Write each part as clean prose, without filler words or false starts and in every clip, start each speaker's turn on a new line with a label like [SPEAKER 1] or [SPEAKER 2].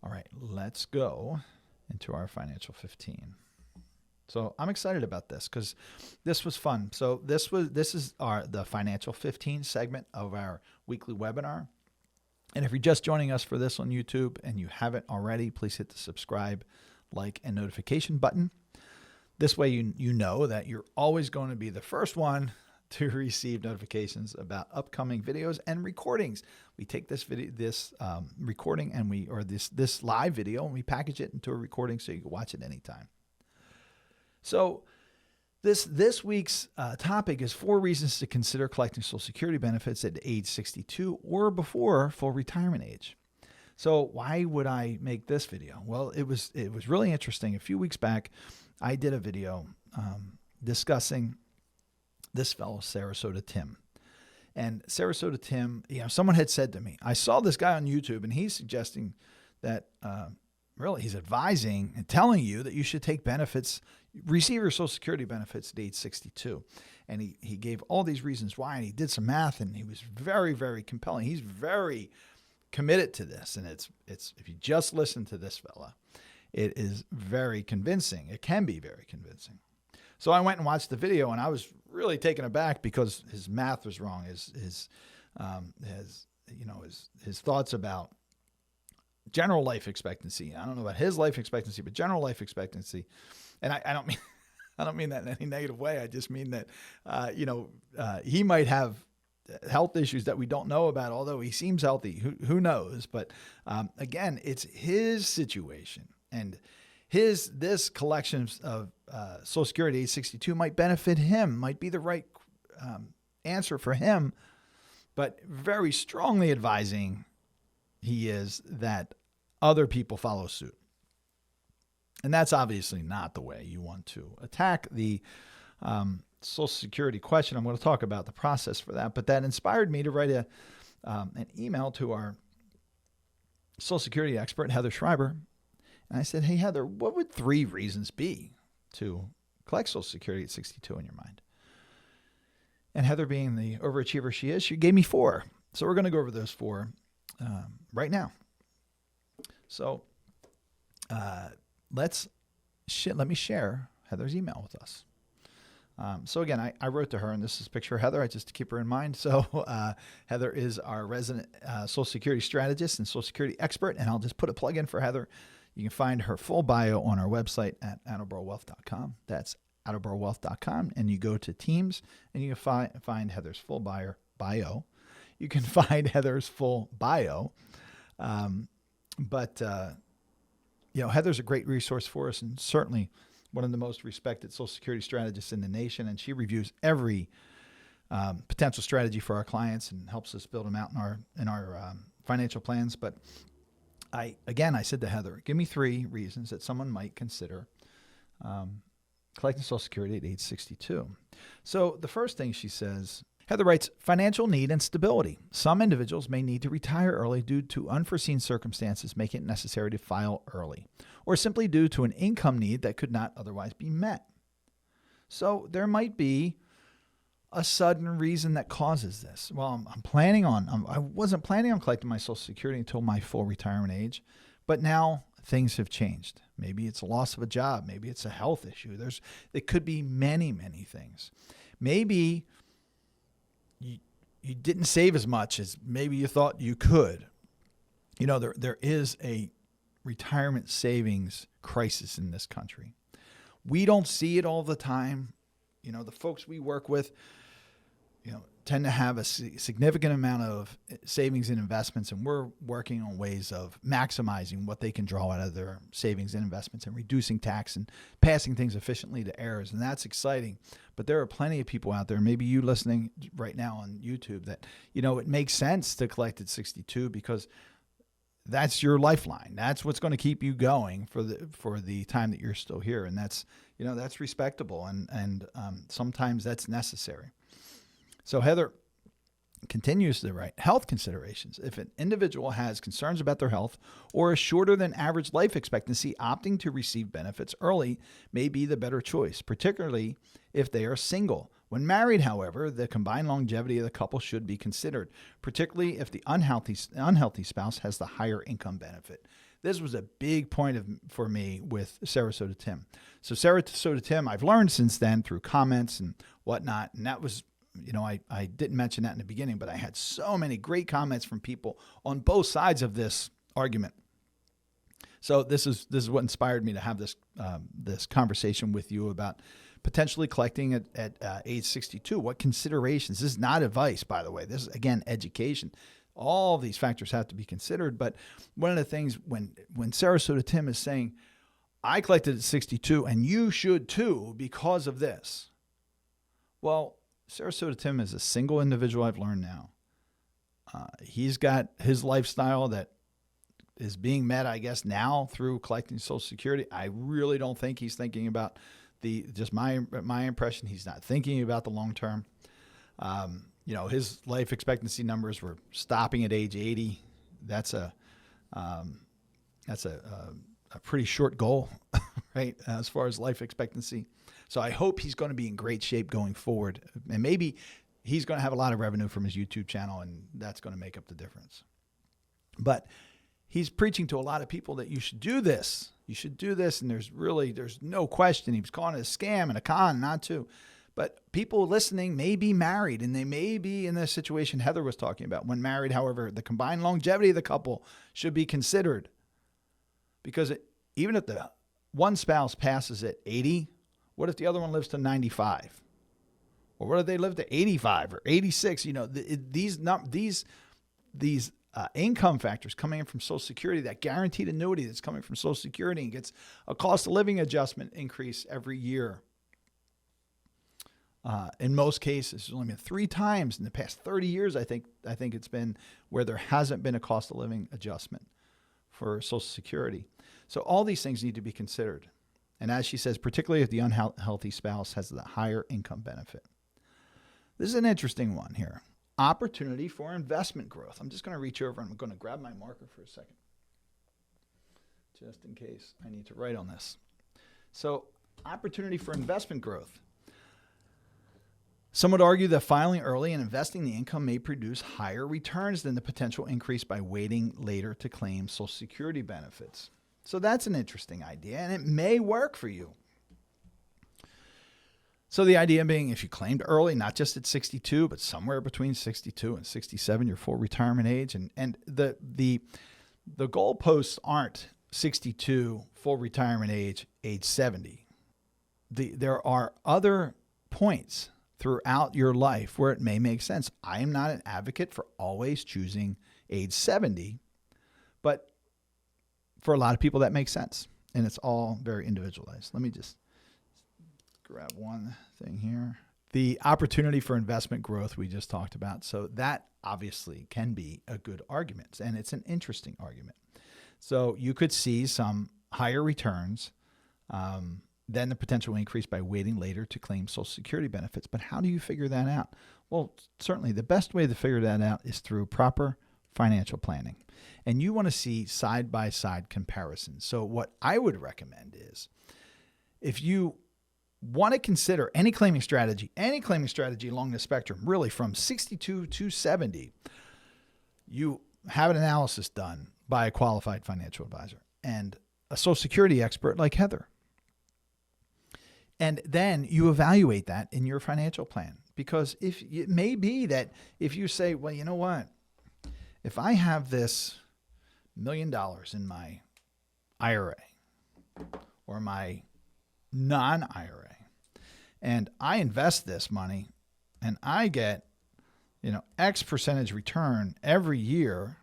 [SPEAKER 1] All right, let's go into our financial 15. So I'm excited about this because this was fun. So this is the financial 15 segment of our weekly webinar. And if you're just joining us for this on YouTube and you haven't already, please hit the subscribe, like, and notification button. This way you know that you're always going to be the first one to receive notifications about upcoming videos and recordings. We take this recording and this live video and we package it into a recording so you can watch it anytime. So this week's topic is 4 reasons to consider collecting Social Security benefits at age 62 or before full retirement age. So why would I make this video? Well, it was really interesting. A few weeks back, I did a video discussing this fellow, Sarasota Tim. And Sarasota Tim, someone had said to me, I saw this guy on YouTube and he's suggesting that really he's advising and telling you that you should take benefits, receive your Social Security benefits at age 62. And he gave all these reasons why, and he did some math, and he was very, very compelling. He's very committed to this. And it's if you just listen to this fella, it is very convincing. It can be very convincing. So I went and watched the video, and I was really taken aback because his math was wrong. His thoughts about general life expectancy. I don't know about his life expectancy, but general life expectancy. And I don't mean that in any negative way. I just mean that he might have health issues that we don't know about, although he seems healthy. Who knows? But again, it's his situation, and this collection of Social Security age 62 might benefit him, might be the right answer for him, but very strongly advising he is that other people follow suit. And that's obviously not the way you want to attack the Social Security question. I'm going to talk about the process for that, but that inspired me to write an email to our Social Security expert, Heather Schreiber. And I said, hey, Heather, what would 3 reasons be to collect Social Security at 62 in your mind? And Heather, being the overachiever she is, she gave me 4. So we're going to go over those 4 right now. So let me share Heather's email with us. So again, I wrote to her, and this is a picture of Heather, just to keep her in mind. So Heather is our resident Social Security strategist and Social Security expert, and I'll just put a plug in for Heather. You can find her full bio on our website at attleborowealth.com. That's attleborowealth.com, and you go to Teams, and you can find Heather's full bio. You can find Heather's full bio. Heather's a great resource for us, and certainly one of the most respected Social Security strategists in the nation, and she reviews every potential strategy for our clients and helps us build them out in our financial plans. But I said to Heather, give me 3 reasons that someone might consider collecting Social Security at age 62. So the first thing she says, Heather writes, financial need and stability. Some individuals may need to retire early due to unforeseen circumstances making it necessary to file early, or simply due to an income need that could not otherwise be met. So there might be a sudden reason that causes this. Well, I wasn't planning on collecting my Social Security until my full retirement age, but now things have changed. Maybe it's a loss of a job. Maybe it's a health issue. It could be many, many things. Maybe you didn't save as much as maybe you thought you could. There is a retirement savings crisis in this country. We don't see it all the time. The folks we work with, tend to have a significant amount of savings and investments, and we're working on ways of maximizing what they can draw out of their savings and investments and reducing tax and passing things efficiently to heirs, and that's exciting. But there are plenty of people out there, maybe you listening right now on YouTube, that it makes sense to collect at 62 because that's your lifeline. That's what's going to keep you going for the time that you're still here, and that's respectable, and sometimes that's necessary. So Heather continues to write, health considerations. If an individual has concerns about their health or a shorter than average life expectancy, opting to receive benefits early may be the better choice, particularly if they are single, When married, however, the combined longevity of the couple should be considered, particularly if the unhealthy spouse has the higher income benefit. This was a big point for me with Sarasota Tim. So Sarasota Tim, I've learned since then through comments and whatnot, and that was, I didn't mention that in the beginning, but I had so many great comments from people on both sides of this argument. So this is what inspired me to have this conversation with you about potentially collecting at age 62. What considerations? This is not advice, by the way. This is, again, education. All these factors have to be considered. But one of the things when Sarasota Tim is saying, I collected at 62 and you should too because of this. Well, Sarasota Tim is a single individual, I've learned now. He's got his lifestyle that is being met, I guess, now through collecting Social Security. I really don't think he's thinking about my impression, he's not thinking about the long term. His life expectancy numbers were stopping at age 80. That's a pretty short goal, right? As far as life expectancy. So I hope he's going to be in great shape going forward. And maybe he's going to have a lot of revenue from his YouTube channel, and that's going to make up the difference. But he's preaching to a lot of people that you should do this. You should do this. And there's no question. He was calling it a scam and a con not to. But people listening may be married, and they may be in the situation Heather was talking about. When married, however, the combined longevity of the couple should be considered. Because even if the one spouse passes at 80, what if the other one lives to 95? Or what if they live to 85 or 86? These income factors coming in from Social Security, that guaranteed annuity that's coming from Social Security, and gets a cost of living adjustment increase every year. In most cases, there's only been 3 times in the past 30 years, I think it's been, where there hasn't been a cost of living adjustment for Social Security. So all these things need to be considered. And as she says, particularly if the unhealthy spouse has the higher income benefit. This is an interesting one here. Opportunity for investment growth. I'm just going to reach over and I'm going to grab my marker for a second, just in case I need to write on this. So, opportunity for investment growth. Some would argue that filing early and investing the income may produce higher returns than the potential increase by waiting later to claim Social Security benefits. So that's an interesting idea, and it may work for you. So the idea being, if you claimed early, not just at 62, but somewhere between 62 and 67, your full retirement age, and the goalposts aren't 62, full retirement age 70. There are other points throughout your life where it may make sense. I am not an advocate for always choosing age 70, but for a lot of people that makes sense, and it's all very individualized. Let me just grab one thing here. The opportunity for investment growth we just talked about. So that obviously can be a good argument, and it's an interesting argument. So you could see some higher returns than the potential increase by waiting later to claim Social Security benefits. But how do you figure that out? Well, certainly the best way to figure that out is through proper financial planning. And you want to see side-by-side comparisons. So what I would recommend is, if you want to consider any claiming strategy along the spectrum, really from 62 to 70, you have an analysis done by a qualified financial advisor and a Social Security expert like Heather. And then you evaluate that in your financial plan. Because it may be that if you say, well, you know what? If I have this $1 million in my IRA or my non-IRA, and I invest this money and I get, X percentage return every year,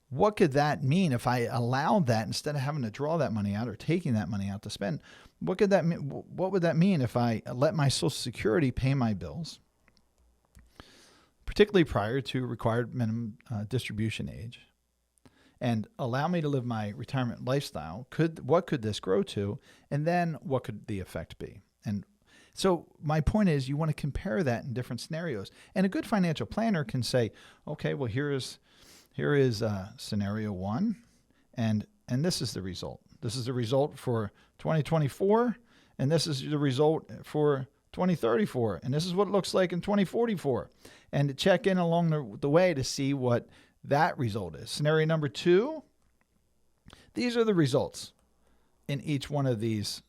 [SPEAKER 1] what could that mean if I allowed that instead of having to draw that money out or taking that money out to spend? What could that mean? What would that mean if I let my Social Security pay my bills, particularly prior to required minimum distribution age, and allow me to live my retirement lifestyle? What could this grow to? And then what could the effect be? And so my point is, you want to compare that in different scenarios. And a good financial planner can say, okay, well, here is scenario 1, and this is the result. This is the result for 2024, and this is the result for 2034, and this is what it looks like in 2044, and to check in along the way to see what that result is. Scenario number 2, these are the results in each one of these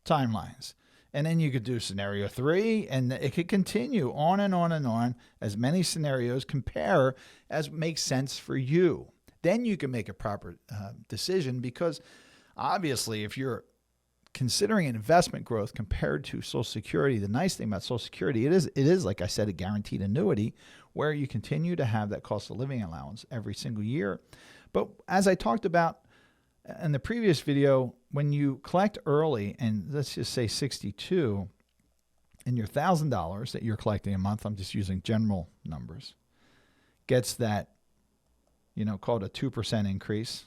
[SPEAKER 1] timelines. And then you could do scenario 3, and it could continue on and on and on, as many scenarios, compare as makes sense for you. Then you can make a proper decision, because obviously if you're considering investment growth compared to Social Security, the nice thing about Social Security, it is, like I said, a guaranteed annuity where you continue to have that cost of living allowance every single year. But as I talked about in the previous video, when you collect early, and let's just say 62, and your $1,000 that you're collecting a month, I'm just using general numbers, gets that, called a 2% increase.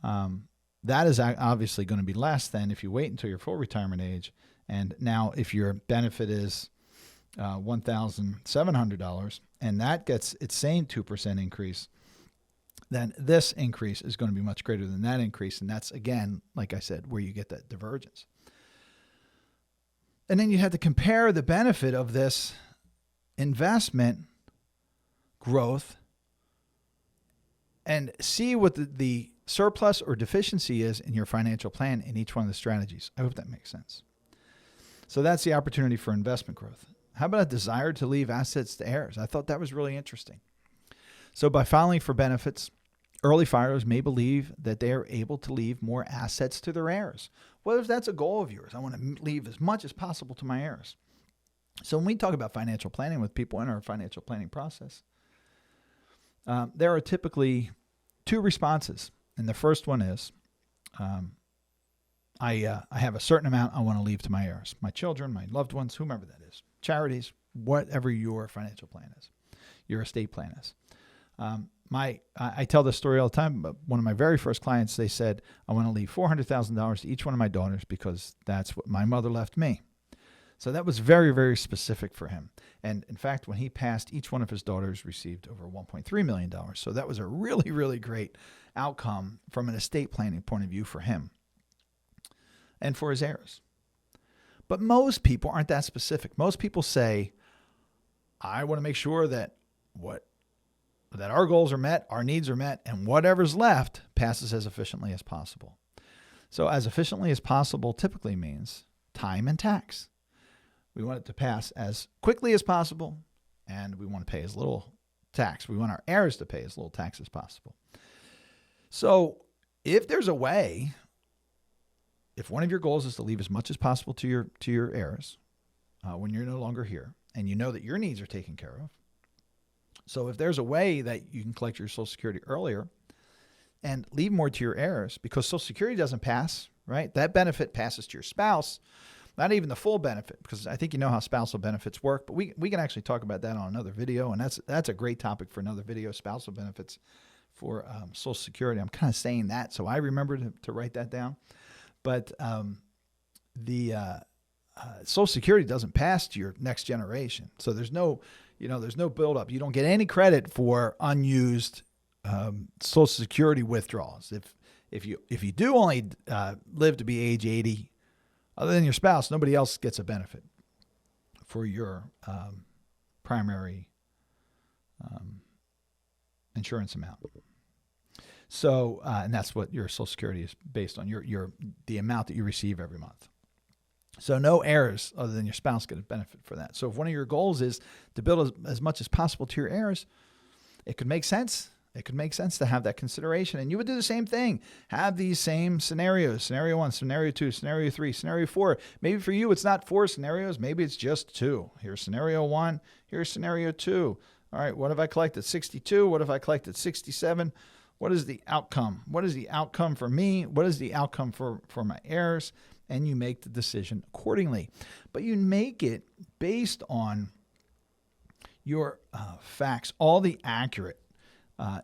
[SPEAKER 1] That is obviously going to be less than if you wait until your full retirement age. And now if your benefit is $1,700 and that gets its same 2% increase, then this increase is going to be much greater than that increase. And that's, again, like I said, where you get that divergence. And then you have to compare the benefit of this investment growth and see what the surplus or deficiency is in your financial plan in each one of the strategies. I hope that makes sense. So that's the opportunity for investment growth. How about a desire to leave assets to heirs? I thought that was really interesting. So by filing for benefits, early filers may believe that they are able to leave more assets to their heirs. What if that's a goal of yours? I want to leave as much as possible to my heirs. So when we talk about financial planning with people in our financial planning process, there are typically 2 responses. And the first one is, I have a certain amount I want to leave to my heirs, my children, my loved ones, whomever that is, charities, whatever your financial plan is, your estate plan is. I tell this story all the time, but one of my very first clients, they said, I want to leave $400,000 to each one of my daughters because that's what my mother left me. So that was very, very specific for him. And in fact, when he passed, each one of his daughters received over $1.3 million. So that was a really, really great outcome from an estate planning point of view for him and for his heirs. But most people aren't that specific. Most people say, I want to make sure that our goals are met, our needs are met, and whatever's left passes as efficiently as possible. So as efficiently as possible typically means time and tax. We want it to pass as quickly as possible, and we want to pay as little tax. We want our heirs to pay as little tax as possible. So if there's a way, if one of your goals is to leave as much as possible to your heirs when you're no longer here, and you know that your needs are taken care of, so if there's a way that you can collect your Social Security earlier and leave more to your heirs, because Social Security doesn't pass, right? That benefit passes to your spouse, not even the full benefit, because I think you know how spousal benefits work, but we can actually talk about that on another video, and that's a great topic for another video, spousal benefits for Social Security. I'm kind of saying that, so I remember to write that down. But the Social Security doesn't pass to your next generation, so there's no buildup. You don't get any credit for unused Social Security withdrawals. If you do only live to be age 80, other than your spouse, nobody else gets a benefit for your primary insurance amount. So, and that's what your Social Security is based on, the amount that you receive every month. So no heirs other than your spouse get a benefit for that. So if one of your goals is to build as much as possible to your heirs, it could make sense. It could make sense to have that consideration. And you would do the same thing. Have these same scenarios. Scenario 1, Scenario 2, Scenario 3, Scenario 4. Maybe for you, it's not 4 scenarios. Maybe it's just 2. Here's Scenario 1. Here's Scenario 2. All right, what if I collected 62? What if I collected 67? What is the outcome? What is the outcome for me? What is the outcome for my heirs? And you make the decision accordingly. But you make it based on your facts, all the accurate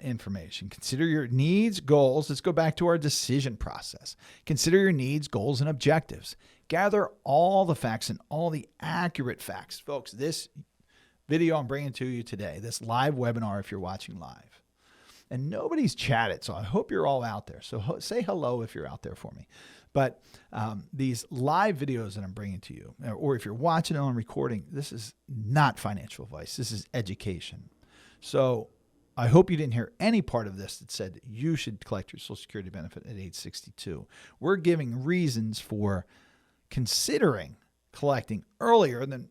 [SPEAKER 1] information. Consider your needs, goals. Let's go back to our decision process. Consider your needs, goals, and objectives. Gather all the facts and all the accurate facts. Folks, this video I'm bringing to you today, this live webinar if you're watching live, and nobody's chatted, so I hope you're all out there. So say hello if you're out there for me. But these live videos that I'm bringing to you, or if you're watching it on recording, this is not financial advice. This is education. So I hope you didn't hear any part of this that said you should collect your Social Security benefit at age 62. We're giving reasons for considering collecting earlier than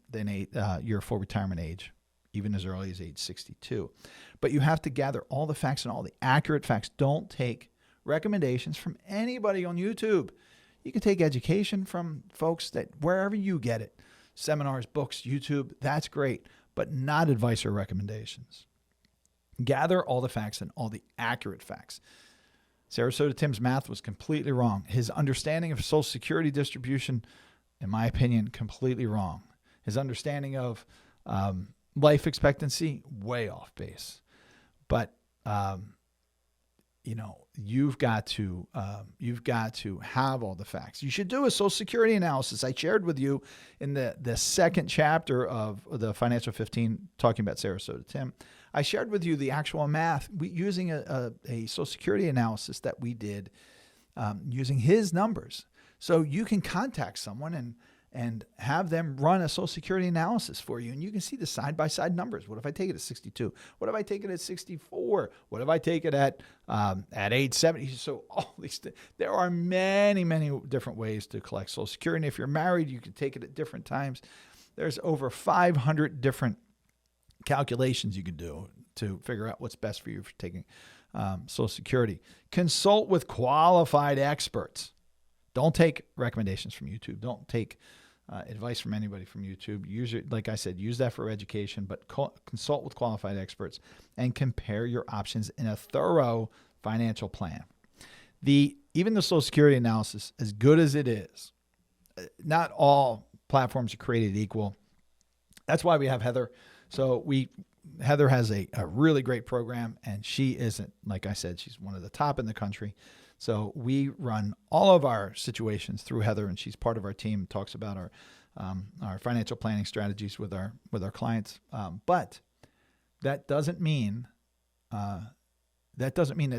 [SPEAKER 1] your full retirement age, even as early as age 62. But you have to gather all the facts and all the accurate facts. Don't take recommendations from anybody on YouTube. You can take education from folks that wherever you get it, seminars, books, YouTube, that's great, but not advice or recommendations. Gather all the facts and all the accurate facts. Sarasota Tim's math was completely wrong. His understanding of Social Security distribution, in my opinion, completely wrong. His understanding of life expectancy, way off base. But you've got to have all the facts. You should do a Social Security analysis. I shared with you in the second chapter of the Financial 15, talking about Sarasota Tim. I shared with you the actual math using a Social Security analysis that we did using his numbers. So you can contact someone and have them run a Social Security analysis for you. And you can see the side-by-side numbers. What if I take it at 62? What if I take it at 64? What if I take it at age 70? So all these there are many, many different ways to collect Social Security. And if you're married, you can take it at different times. There's over 500 different calculations you can do to figure out what's best for you for taking Social Security. Consult with qualified experts. Don't take recommendations from YouTube. Don't take advice from anybody from YouTube. Use it, like I said, use that for education, but consult with qualified experts and compare your options in a thorough financial plan. Even the Social Security analysis, as good as it is, not all platforms are created equal. That's why we have Heather. So Heather has a really great program, and she isn't, like I said, she's one of the top in the country. So we run all of our situations through Heather, and she's part of our team, talks about our financial planning strategies with our clients. But that doesn't mean that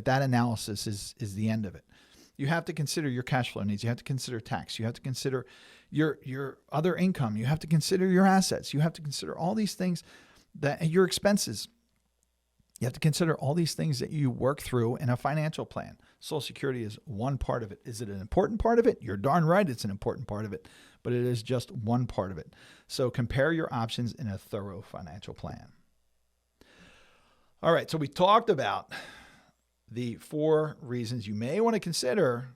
[SPEAKER 1] analysis is the end of it. You have to consider your cash flow needs. You have to consider tax. You have to consider your other income. You have to consider your assets. You have to consider all these things, that your expenses. You have to consider all these things that you work through in a financial plan. Social Security is one part of it. Is it an important part of it? You're darn right it's an important part of it, but it is just one part of it. So compare your options in a thorough financial plan. All right, so we talked about the 4 reasons you may want to consider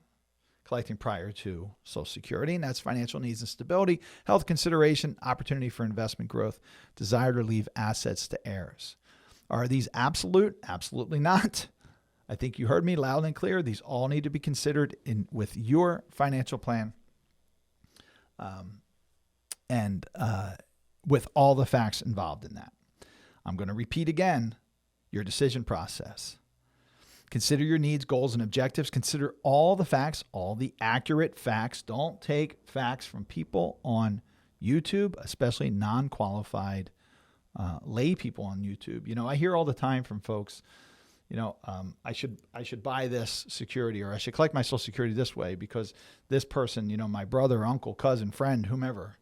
[SPEAKER 1] collecting prior to Social Security, and that's financial needs and stability, health consideration, opportunity for investment growth, desire to leave assets to heirs. Are these absolute? Absolutely not. I think you heard me loud and clear. These all need to be considered with your financial plan, and with all the facts involved in that. I'm going to repeat again your decision process. Consider your needs, goals, and objectives. Consider all the facts, all the accurate facts. Don't take facts from people on YouTube, especially non-qualified lay people on YouTube. I hear all the time from folks, I should buy this security, or I should collect my Social Security this way because this person, my brother, uncle, cousin, friend, whomever,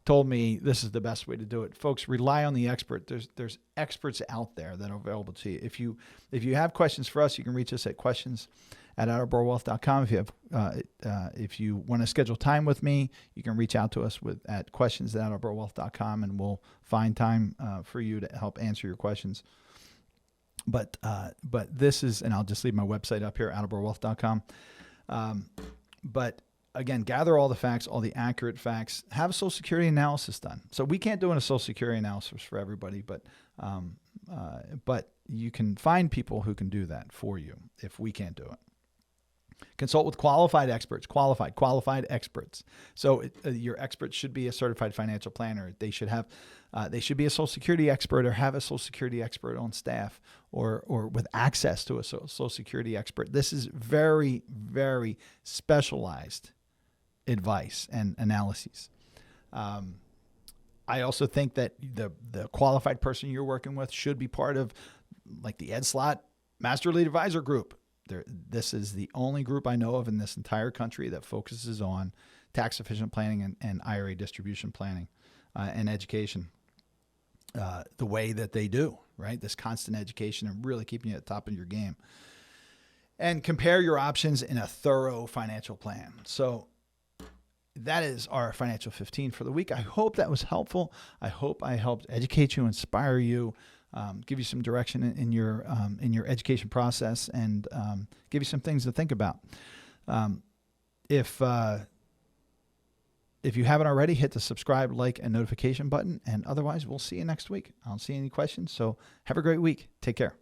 [SPEAKER 1] told me this is the best way to do it. Folks, rely on the expert. There's experts out there that are available to you. If you have questions for us, you can reach us at questions@attleborowealth.com. If you want to schedule time with me, you can reach out to us at questions@attleborowealth.com, and we'll find time for you to help answer your questions. But this is, and I'll just leave my website up here, attleborowealth.com. But again, gather all the facts, all the accurate facts. Have a Social Security analysis done. So we can't do a Social Security analysis for everybody, but you can find people who can do that for you if we can't do it. Consult with qualified experts, qualified experts. So your expert should be a certified financial planner. They should be a Social Security expert, or have a Social Security expert on staff, or with access to a Social Security expert. This is very, very specialized advice and analyses. I also think that the qualified person you're working with should be part of, like, the Ed Slott Master Lead Advisor Group. This is the only group I know of in this entire country that focuses on tax efficient planning and IRA distribution planning and education the way that they do, right? This constant education and really keeping you at the top of your game. And compare your options in a thorough financial plan. So that is our Financial 15 for the week. I hope that was helpful. I hope I helped educate you, inspire you, give you some direction in your education process, and give you some things to think about. If you haven't already, hit the subscribe, like, and notification button. And otherwise, we'll see you next week. I don't see any questions. So have a great week. Take care.